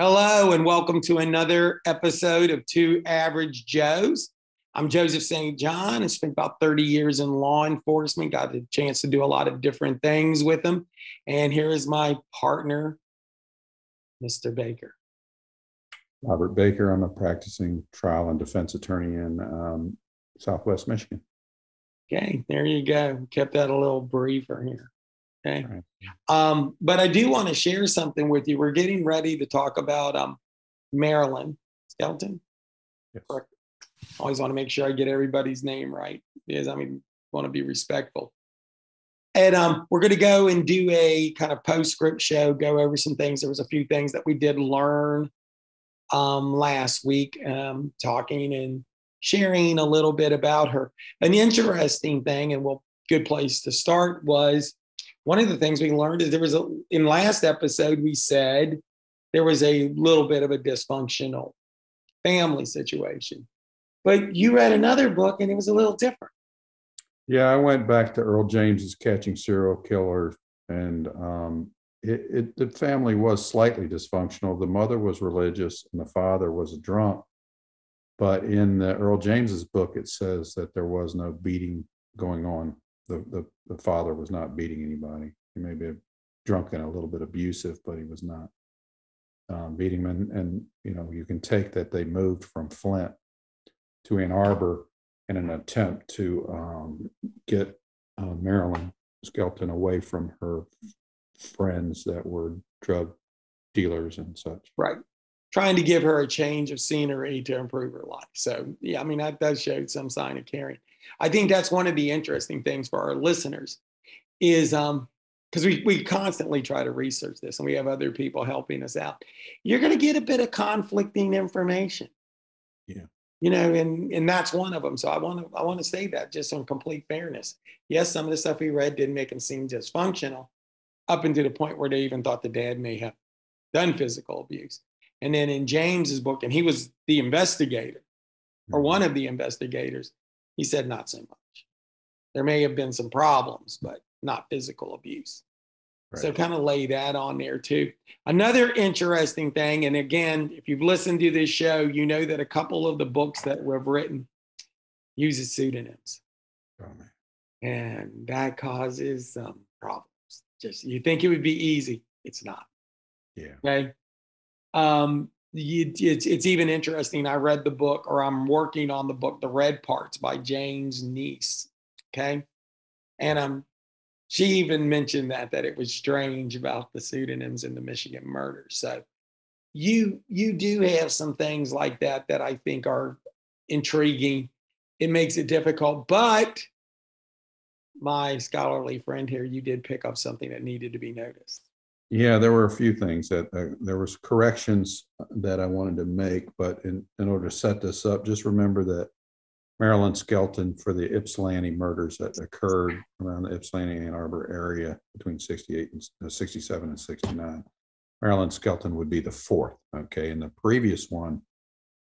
Hello, and welcome to another episode of Two Average Joes. I'm Joseph St. John. I spent about 30 years in law enforcement, got the chance to do a lot of different things with them. And here is my partner, Mr. Baker. Robert Baker. I'm a practicing trial and defense attorney in Southwest Michigan. Okay, there you go. Kept that a little briefer here. Okay. Right. But I do want to share something with you. We're getting ready to talk about Marilyn Skelton. Yes. Correct. Always want to make sure I get everybody's name right because want to be respectful. And we're going to go and do a kind of postscript show, go over some things. There was a few things that we did learn last week, talking and sharing a little bit about her. An interesting thing, and good place to start was one of the things we learned is in last episode, we said there was a little bit of a dysfunctional family situation. But you read another book and it was a little different. Yeah, I went back to Earl James's Catching Serial Killers, and the family was slightly dysfunctional. The mother was religious and the father was a drunk. But in Earl James's book, it says that there was no beating going on. The father was not beating anybody. He may be drunk and a little bit abusive, but he was not beating them. And you can take that they moved from Flint to Ann Arbor in an attempt to get Marilyn Skelton away from her friends that were drug dealers and such. Right. Trying to give her a change of scenery to improve her life. So, yeah, that does show some sign of caring. I think that's one of the interesting things for our listeners is because we constantly try to research this and we have other people helping us out. You're going to get a bit of conflicting information. Yeah. And that's one of them. So I want to say that just in complete fairness. Yes, some of the stuff we read didn't make them seem dysfunctional up until the point where they even thought the dad may have done physical abuse. And then in James's book, and he was the investigator or one of the investigators, he said not so much. There may have been some problems, but not physical abuse. Right. So kind of lay that on there too. Another interesting thing, and again, if you've listened to this show, you know that a couple of the books that we've written uses pseudonyms. Oh, man. And that causes some problems. Just you think it would be easy. It's not. Yeah. Okay. It's even interesting. I read the book, or I'm working on the book, The Red Parts by Jane's niece. Okay. And she even mentioned that it was strange about the pseudonyms in the Michigan murders. So you do have some things like that I think are intriguing. It makes it difficult, but my scholarly friend here, you did pick up something that needed to be noticed. Yeah, there were a few things that there was corrections that I wanted to make, but in order to set this up, just remember that Marilyn Skelton, for the Ypsilanti murders that occurred around the Ypsilanti Ann Arbor area between 68 and 67 and 69, Marilyn Skelton would be the fourth. Okay, and the previous one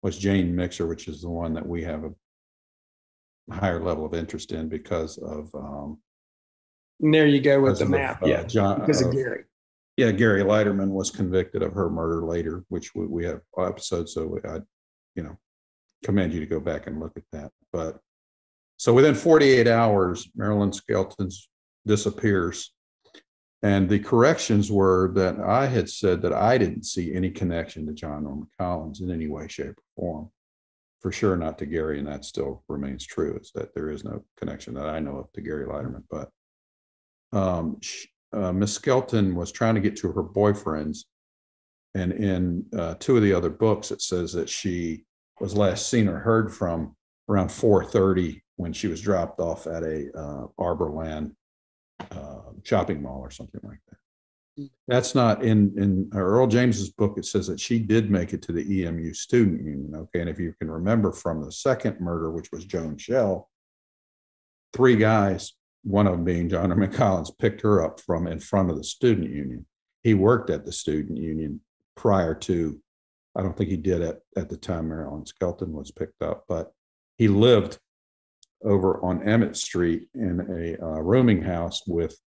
was Jane Mixer, which is the one that we have a higher level of interest in because of. And there you go with the map, yeah, because of Gary. Yeah, Gary Leiterman was convicted of her murder later, which we have episodes. So I, commend you to go back and look at that. But so within 48 hours, Marilyn Skelton disappears. And the corrections were that I had said that I didn't see any connection to John Norman Collins in any way, shape, or form. For sure not to Gary, and that still remains true, is that there is no connection that I know of to Gary Leiterman. But Miss Skelton was trying to get to her boyfriends. And in two of the other books, it says that she was last seen or heard from around 4:30 when she was dropped off at a Arborland shopping mall or something like that. That's not in Earl James's book. It says that she did make it to the EMU student union. Okay. And if you can remember from the second murder, which was Joan Shell, three guys, one of them being John Norman Collins, picked her up from in front of the student union. He worked at the student union prior to, I don't think he did at the time Marilyn Skelton was picked up, but he lived over on Emmett Street in a rooming house with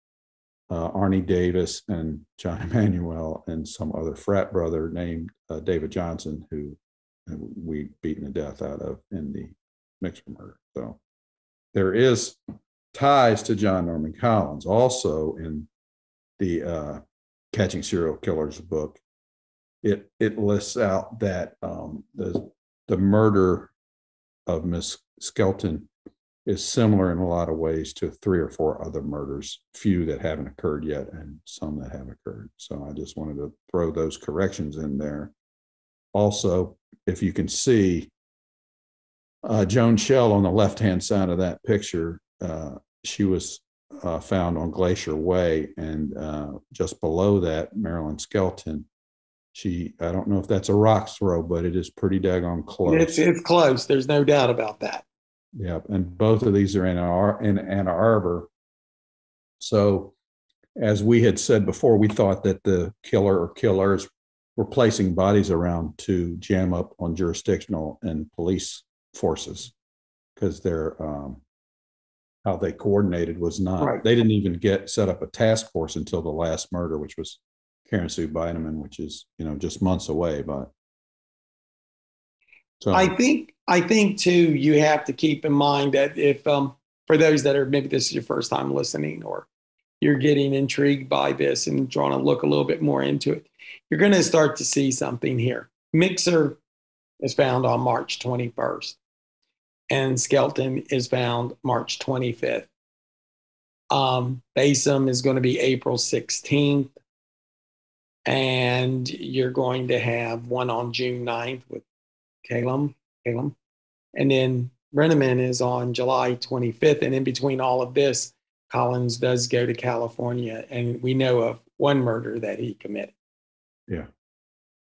Arnie Davis and John Emanuel and some other frat brother named David Johnson, who we beaten the death out of in the Mixer murder. So there is ties to John Norman Collins. Also in the Catching Serial Killers book, it lists out that the murder of Miss Skelton is similar in a lot of ways to 3 or 4 other murders, few that haven't occurred yet and some that have occurred. So I just wanted to throw those corrections in there. Also, if you can see, Joan Shell on the left-hand side of that picture, she was found on Glacier Way, and just below that, Marilyn Skelton. I don't know if that's a rock throw, but it is pretty daggone close. It's close. There's no doubt about that. Yeah, and both of these are in Ann Arbor. So, as we had said before, we thought that the killer or killers were placing bodies around to jam up on jurisdictional and police forces, because their how they coordinated was not. Right. They didn't even set up a task force until the last murder, which was Karen Sue Bideman, which is just months away. But so I think too, you have to keep in mind that if for those that are, maybe this is your first time listening, or you're getting intrigued by this and trying to look a little bit more into it, you're going to start to see something here. Mixer is found on March 21st, and Skelton is found March 25th. Basom is going to be April 16th. And you're going to have one on June 9th with Calum. And then Brenneman is on July 25th. And in between all of this, Collins does go to California, and we know of one murder that he committed. Yeah.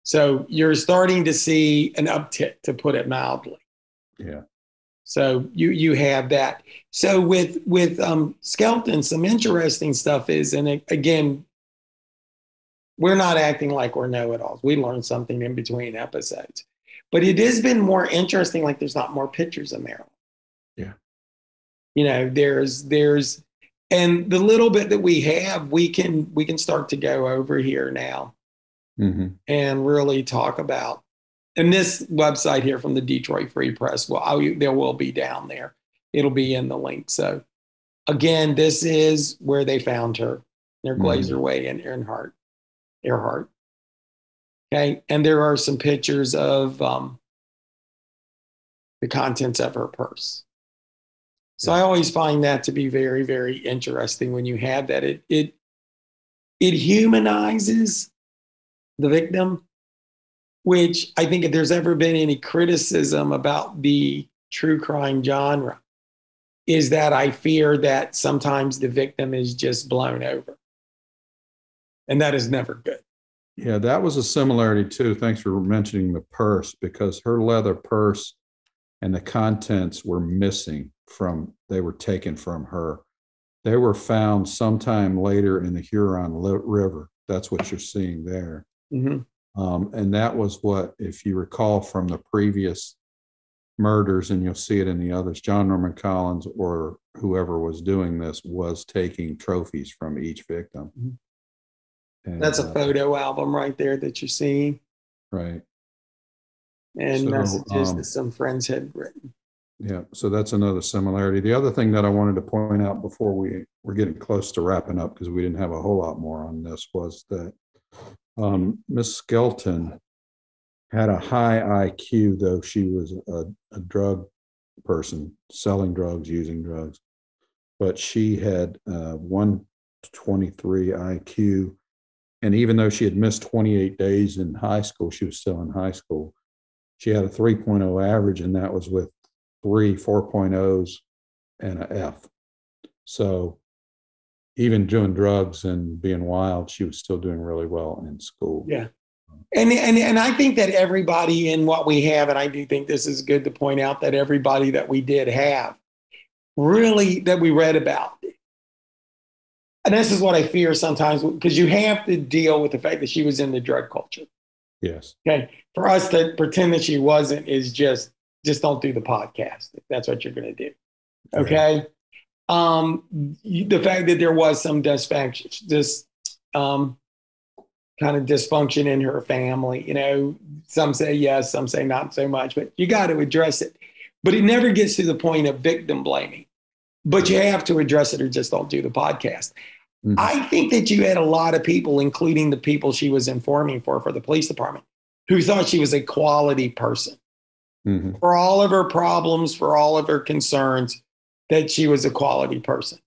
So you're starting to see an uptick, to put it mildly. Yeah. So you have that. So with Skelton, some interesting stuff is, and again, we're not acting like we're know-it-alls. We learned something in between episodes. But it has been more interesting, like there's not more pictures of Marilyn. Yeah. There's and the little bit that we have, we can start to go over here now and really talk about. And this website here from the Detroit Free Press, there will be down there. It'll be in the link. So again, this is where they found her, near Glacier Way in Earhart. Okay. And there are some pictures of the contents of her purse. So I always find that to be very, very interesting when you have that. It humanizes the victim, which I think if there's ever been any criticism about the true crime genre, is that I fear that sometimes the victim is just blown over. And that is never good. Yeah, that was a similarity too. Thanks for mentioning the purse, because her leather purse and the contents were missing they were taken from her. They were found sometime later in the Huron River. That's what you're seeing there. And that was what, if you recall from the previous murders, and you'll see it in the others, John Norman Collins or whoever was doing this was taking trophies from each victim. And, that's a photo album right there that you're seeing. Right. And messages that some friends had written. Yeah, so that's another similarity. The other thing that I wanted to point out before we're getting close to wrapping up, because we didn't have a whole lot more on this, was that Miss Skelton had a high IQ, though she was a drug person, selling drugs, using drugs. But she had 123 IQ. And even though she had missed 28 days in high school, she was still in high school. She had a 3.0 average, and that was with 3 4.0s and an F. So even doing drugs and being wild, she was still doing really well in school. Yeah. And I think that everybody in what we have, and I do think this is good to point out, that everybody that we did have, really, that we read about. And this is what I fear sometimes, because you have to deal with the fact that she was in the drug culture. Yes. Okay. For us to pretend that she wasn't is just don't do the podcast if that's what you're going to do. Okay. Yeah. The fact that there was some dysfunction, kind of dysfunction in her family. You know, some say yes, some say not so much, but you got to address it. But it never gets to the point of victim blaming. But you have to address it or just don't do the podcast. Mm-hmm. I think that you had a lot of people, including the people she was informing for the police department, who thought she was a quality person. Mm-hmm. For all of her problems, for all of her concerns, that she was a quality person.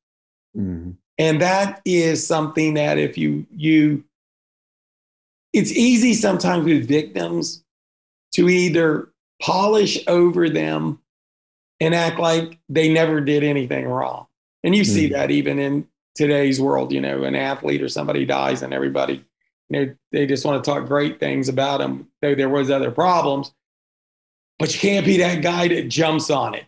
Mm-hmm. And that is something that if it's easy sometimes with victims to either polish over them and act like they never did anything wrong. And you see that even in today's world, you know, an athlete or somebody dies and everybody, you know, they just want to talk great things about them, though there was other problems. But you can't be that guy that jumps on it,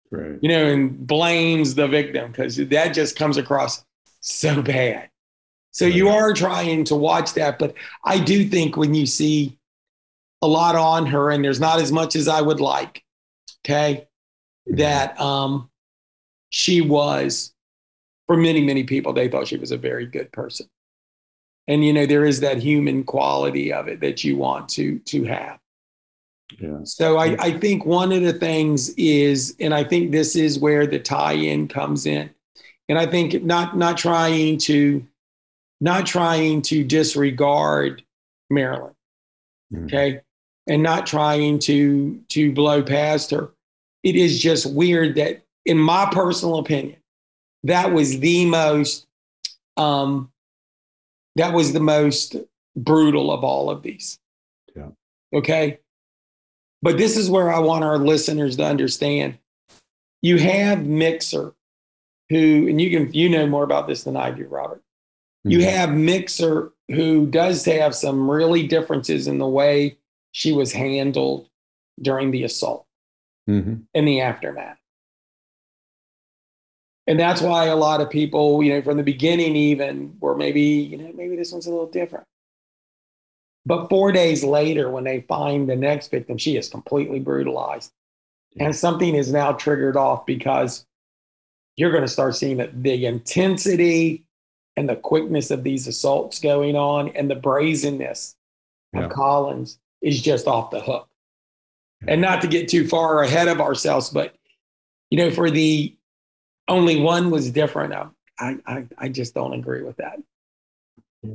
right? You know, and blames the victim, because that just comes across so bad. So you are trying to watch that. But I do think when you see a lot on her, and there's not as much as I would like, okay, that she was, for many, many people, they thought she was a very good person. And, you know, there is that human quality of it that you want to have. Yeah. So I think one of the things is, and I think this is where the tie-in comes in, and I think not trying to disregard Marilyn, okay, and not trying to blow past her. It is just weird that, in my personal opinion, that was the most brutal of all of these. Yeah. Okay. But this is where I want our listeners to understand. You have Mixer, who, and you know more about this than I do, Robert. Mm-hmm. You have Mixer, who does have some really differences in the way she was handled during the assault and the aftermath. And that's why a lot of people, you know, from the beginning even were maybe this one's a little different. But 4 days later, when they find the next victim, she is completely brutalized. And something is now triggered off, because you're going to start seeing that the intensity and the quickness of these assaults going on, and the brazenness of Collins is just off the hook. And not to get too far ahead of ourselves, but, you know, for the only one was different, I just don't agree with that.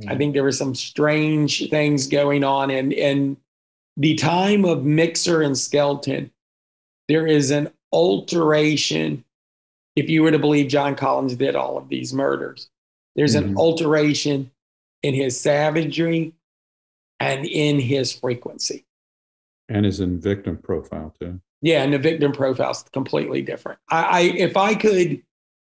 I think there were some strange things going on. And in the time of Mixer and Skelton, there is an alteration. If you were to believe John Collins did all of these murders, there's an alteration in his savagery and in his frequency. And his in victim profile too. Yeah, and the victim profile is completely different. If I could,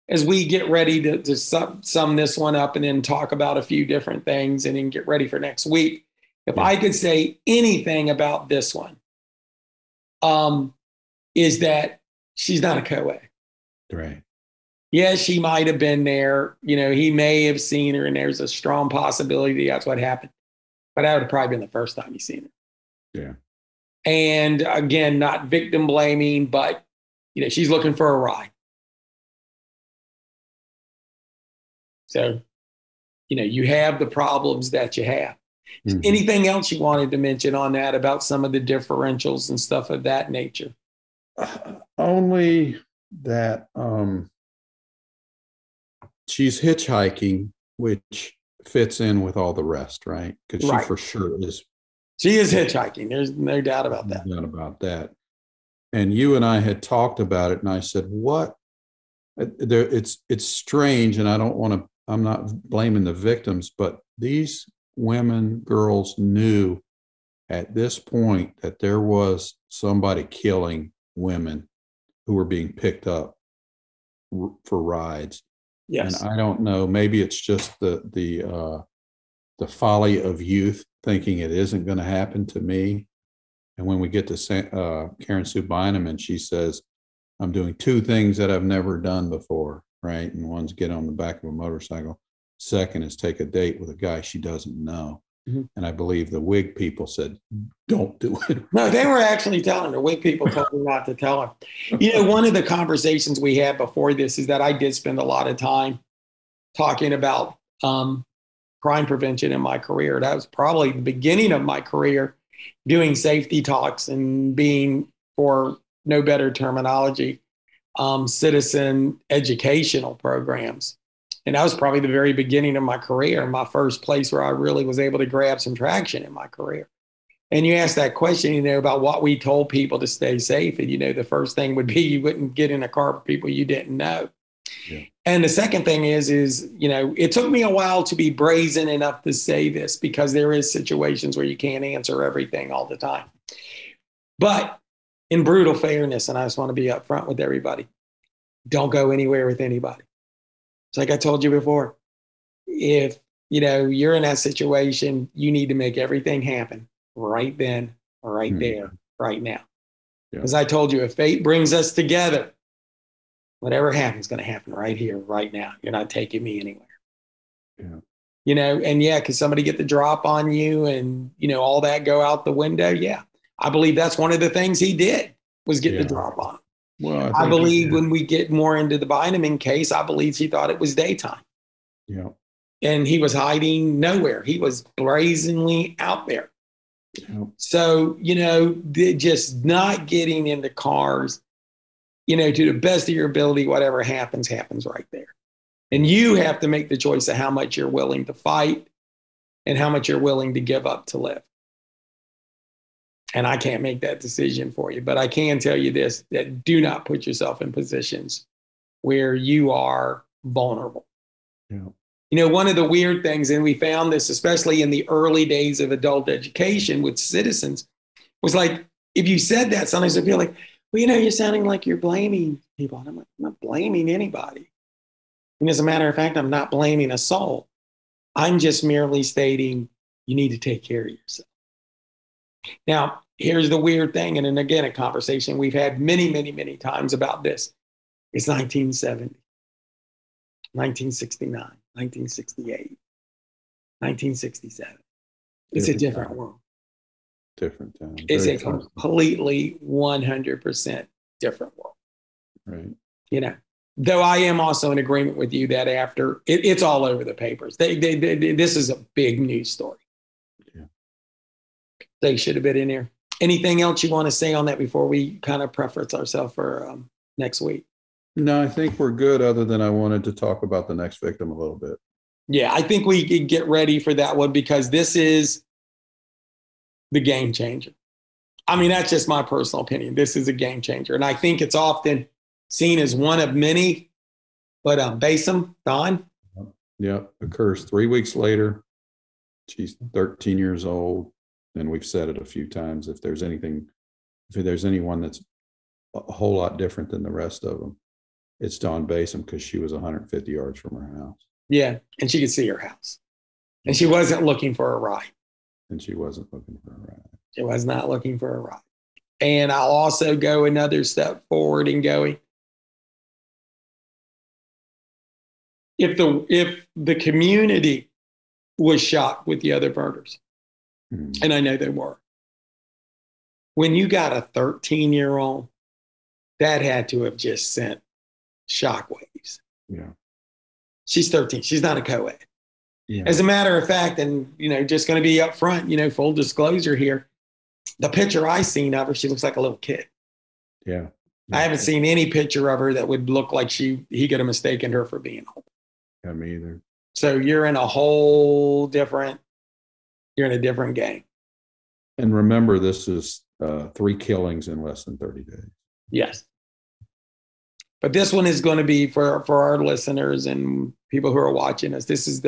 as we get ready to sum this one up and then talk about a few different things and then get ready for next week, if I could say anything about this one, is that she's not a co-ed. Right. Yeah, she might have been there. You know, he may have seen her, and there's a strong possibility that's what happened. But that would have probably been the first time he's seen her. Yeah. And again, not victim blaming, but, you know, she's looking for a ride. So, you know, you have the problems that you have. Anything else you wanted to mention on that about some of the differentials and stuff of that nature? Only that she's hitchhiking, which fits in with all the rest, right? Because she for sure is. She is hitchhiking. There's no doubt about that. No doubt about that. And you and I had talked about it, and I said, "What? It's strange." And I'm not blaming the victims, but these women, girls knew at this point that there was somebody killing women who were being picked up for rides. Yes. And I don't know, maybe it's just the folly of youth, thinking it isn't going to happen to me. And when we get to Karen Sue Bynum, and she says, "I'm doing two things that I've never done before," right? And one's get on the back of a motorcycle. Second is take a date with a guy she doesn't know. Mhm. And I believe the Whig people said, don't do it. No, they were actually telling her. Whig people told me not to tell her. You know, one of the conversations we had before this is that I did spend a lot of time talking about crime prevention in my career. That was probably the beginning of my career, doing safety talks and being, for no better terminology, citizen educational programs. And that was probably the very beginning of my career, my first place where I really was able to grab some traction in my career. And you asked that question, you know, about what we told people to stay safe. And, you know, the first thing would be you wouldn't get in a car with people you didn't know. Yeah. And the second thing is, you know, it took me a while to be brazen enough to say this because there is situations where you can't answer everything all the time. But in brutal fairness, and I just want to be upfront with everybody, don't go anywhere with anybody. It's like I told you before, if, you know, you're in that situation, you need to make everything happen right then, right there, right now. Yeah. As I told you, if fate brings us together, whatever happens is going to happen right here, right now. You're not taking me anywhere. Yeah. You know, and yeah, could somebody get the drop on you and, you know, all that go out the window? Yeah. I believe that's one of the things he did was get the drop on. Well, I believe when we get more into the Beineman case, I believe he thought it was daytime. Yeah. And he was hiding nowhere. He was brazenly out there. Yeah. So, you know, just not getting into cars, you know, to the best of your ability, whatever happens, happens right there. And you have to make the choice of how much you're willing to fight and how much you're willing to give up to live. And I can't make that decision for you, but I can tell you this, that do not put yourself in positions where you are vulnerable. Yeah. You know, one of the weird things, and we found this especially in the early days of adult education with citizens, was like, if you said that, sometimes they'd feel like, well, you know, you're sounding like you're blaming people. And I'm like, I'm not blaming anybody. And as a matter of fact, I'm not blaming a soul. I'm just merely stating you need to take care of yourself. Now, here's the weird thing, and then again, a conversation we've had many, many, many times about this. It's 1970, 1969, 1968, 1967. It's a different world. Different time. It's a completely 100% different world. Right. You know, though I am also in agreement with you that after it's all over the papers. This is a big news story. Yeah. They should have been in there. Anything else you want to say on that before we kind of preference ourselves for next week? No, I think we're good, other than I wanted to talk about the next victim a little bit. Yeah, I think we could get ready for that one because this is the game changer. I mean, that's just my personal opinion. This is a game changer. And I think it's often seen as one of many, but Bassem, Don? Yeah, occurs 3 weeks later. She's 13 years old. And we've said it a few times. If there's anyone that's a whole lot different than the rest of them, it's Dawn Bassem, because she was 150 yards from her house. Yeah, and she could see her house. And she wasn't looking for a ride. And she wasn't looking for a ride. She was not looking for a ride. And I'll also go another step forward in going, if the community was shocked with the other murders, and I know they were, when you got a 13-year-old, that had to have just sent shockwaves. Yeah. She's 13. She's not a co-ed. Yeah. As a matter of fact, and, you know, just going to be upfront, you know, full disclosure here, the picture I seen of her, she looks like a little kid. Yeah. I haven't seen any picture of her that would look like he could have mistaken her for being old. Yeah, me either. So you're in a different game. And remember, this is 3 killings in less than 30 days. Yes. But this one is going to be for our listeners and people who are watching us. This is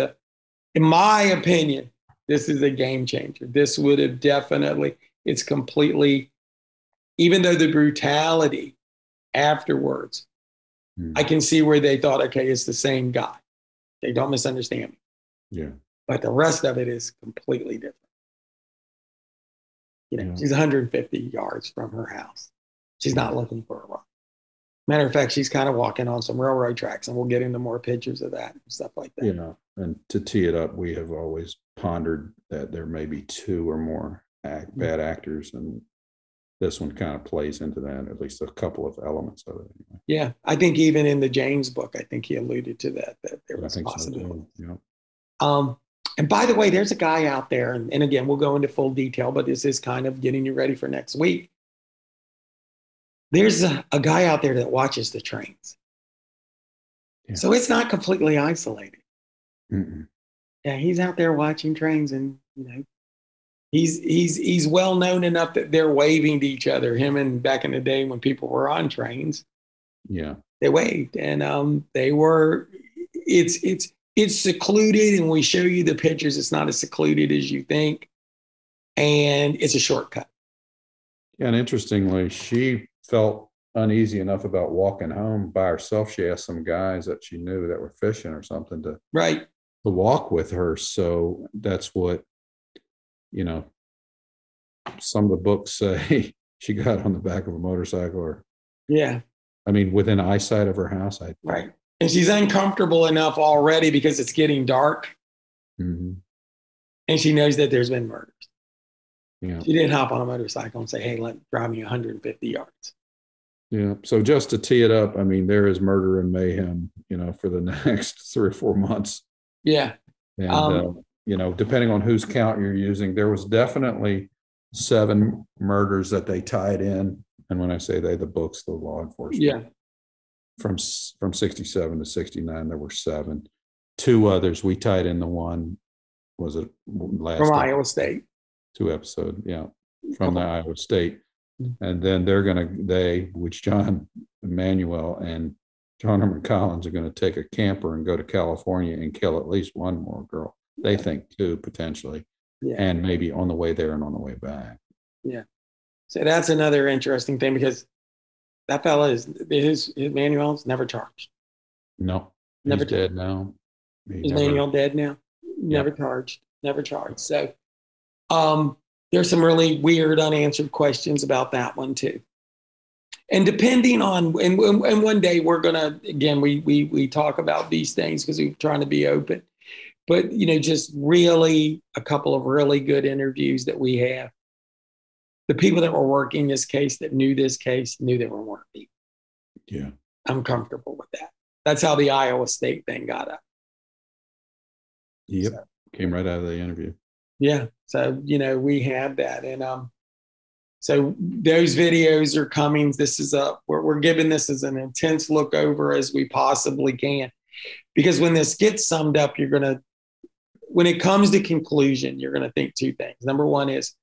in my opinion, this is a game changer. This would have definitely, it's completely, even though the brutality afterwards, I can see where they thought, okay, it's the same guy. They don't misunderstand me. Yeah. But the rest of it is completely different. You know, she's 150 yards from her house. She's not looking for a ride. Matter of fact, she's kind of walking on some railroad tracks, and we'll get into more pictures of that and stuff like that. Yeah. and to tee it up, we have always pondered that there may be two or more bad actors, and this one kind of plays into that, at least a couple of elements of it. Anyway. Yeah, I think even in the James book, I think he alluded to that there was possibility. So yeah. And by the way, there's a guy out there, and again, we'll go into full detail, but this is kind of getting you ready for next week. There's a guy out there that watches the trains. Yeah. So it's not completely isolated. Mm-mm. Yeah, he's out there watching trains, and he's well known enough that they're waving to each other. Him and back in the day when people were on trains, yeah, they waved, and they were. It's secluded, and we show you the pictures. It's not as secluded as you think, and it's a shortcut. Yeah, and interestingly, she felt uneasy enough about walking home by herself. She asked some guys that she knew that were fishing or something to walk with her. So that's what, some of the books say she got on the back of a motorcycle, or within eyesight of her house. Right. And she's uncomfortable enough already because it's getting dark. Mm-hmm. And she knows that there's been murders. Yeah. She didn't hop on a motorcycle and say, hey, drive me 150 yards. Yeah. So just to tee it up, there is murder and mayhem, for the next 3 or 4 months. Yeah. And, depending on whose count you're using, there was definitely 7 murders that they tied in. And when I say they, the books, the law enforcement. Yeah. From 67 to 69, there were 7. 2 others, we tied in the one, was it last from Iowa State? 2 episode, from the Iowa State. And then which John Emanuel and John Herman Collins are going to take a camper and go to California and kill at least one more girl. They think 2 potentially, and maybe on the way there and on the way back. Yeah. So that's another interesting thing, because that fella his Manuel's never charged. No, he's dead now. Is Manuel dead now? Never charged. So, there's some really weird unanswered questions about that one too. And depending on, and one day we're gonna, again, we talk about these things because we're trying to be open, but just really a couple of really good interviews that we have. The people that were working this case, that knew this case, knew they were working. Yeah. I'm comfortable with that. That's how the Iowa State thing got up. Yep. So, came right out of the interview. Yeah. So, we have that. And so those videos are coming. This is we're giving this as an intense look over as we possibly can. Because when this gets summed up, when it comes to conclusion, you're going to think 2 things. Number one is,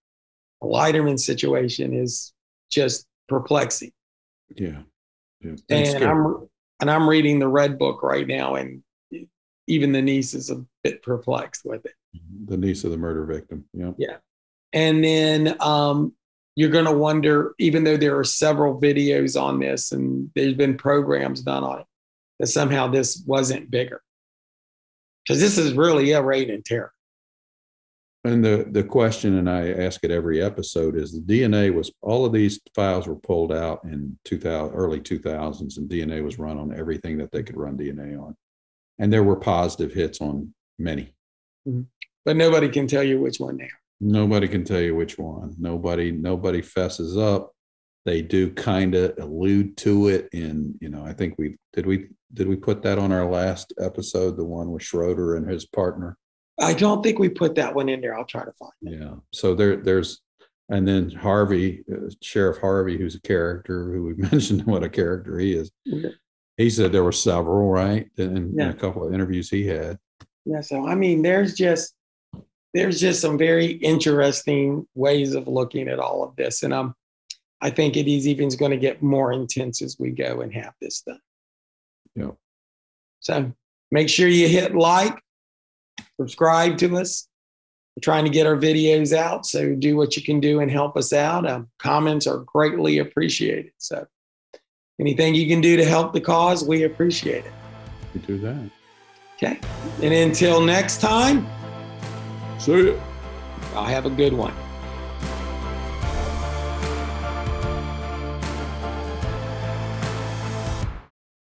the Leiderman situation is just perplexing. Yeah. And I'm reading the Red Book right now, and even the niece is a bit perplexed with it. The niece of the murder victim. Yeah. Yeah. And then you're going to wonder, even though there are several videos on this and there's been programs done on it, that somehow this wasn't bigger. Because this is really a reign in terror. And the question, and I ask it every episode, is the DNA all of these files were pulled out in early 2000s, and DNA was run on everything that they could run DNA on. And there were positive hits on many. Mm-hmm. But nobody can tell you which one they are. Nobody can tell you which one. Nobody fesses up. They do kind of allude to it in, I think we put that on our last episode, the one with Schroeder and his partner. I don't think we put that one in there. I'll try to find it. Yeah. So there's, and then Harvey, Sheriff Harvey, who's a character who we mentioned what a character he is. Okay. He said there were several, right? In a couple of interviews he had. Yeah. So, there's just some very interesting ways of looking at all of this. And I think it is even going to get more intense as we go and have this done. Yeah. So make sure you hit like, subscribe to us. We're trying to get our videos out, so do what you can do and help us out. Comments are greatly appreciated. So anything you can do to help the cause, we appreciate it. We do that. Okay. And until next time, see you. I'll have a good one.